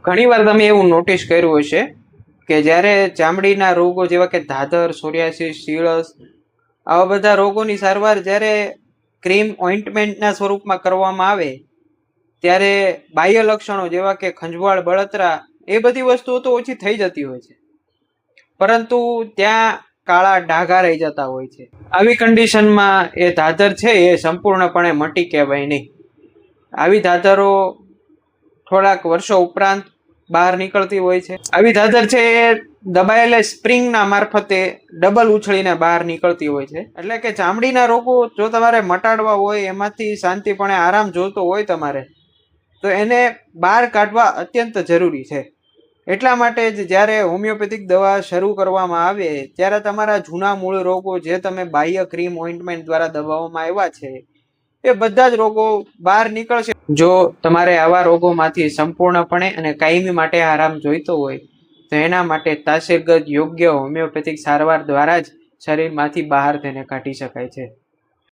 ઘણીવાર તમે એવું નોટિસ કર્યું હશે કે જ્યારે ચામડીના રોગો જેવા કે ધાધર, સોરિયાસિસ, સીળસ આવા બધા રોગોની સારવાર જ્યારે ક્રીમ ઓઇન્ટમેન્ટના સ્વરૂપમાં કરવામાં આવે ત્યારે બાહ્ય લક્ષણો જેવા કે ખંજવાળ, બળતરા એ બધી વસ્તુઓ તો ઓછી થઈ જતી હોય છે, પરંતુ ત્યાં કાળા ડાઘા રહી જતા હોય છે. આવી કન્ડિશનમાં એ ધાધર છે એ સંપૂર્ણપણે મટી કહેવાય નહીં. આવી ધાધરો થોડાક વર્ષો ઉપરાંત બહાર નીકળતી હોય છે. આવી ધાધર છે એ દબાયેલા સ્પ્રિંગના મારફતે ડબલ ઉછળીને બહાર નીકળતી હોય છે. એટલે કે ચામડીના રોગો જો તમારે મટાડવા હોય, એમાંથી શાંતિપણે આરામ જોતો હોય તમારે, તો એને બહાર કાઢવા અત્યંત જરૂરી છે. એટલા માટે જ જ્યારે હોમિયોપેથિક દવા શરૂ કરવામાં આવે ત્યારે તમારા જૂના મૂળ રોગો જે તમે બાહ્ય ક્રીમ ઓઇન્ટમેન્ટ દ્વારા દબાવવામાં આવ્યા છે એ બધા જ રોગો બહાર નીકળશે. જો તમારે આવા રોગોમાંથી સંપૂર્ણપણે અને કાયમી માટે આરામ જોઈતો હોય તો એના માટે તાસીરગત યોગ્ય હોમિયોપેથિક સારવાર દ્વારા જ શરીરમાંથી બહાર તેને કાઢી શકાય છે.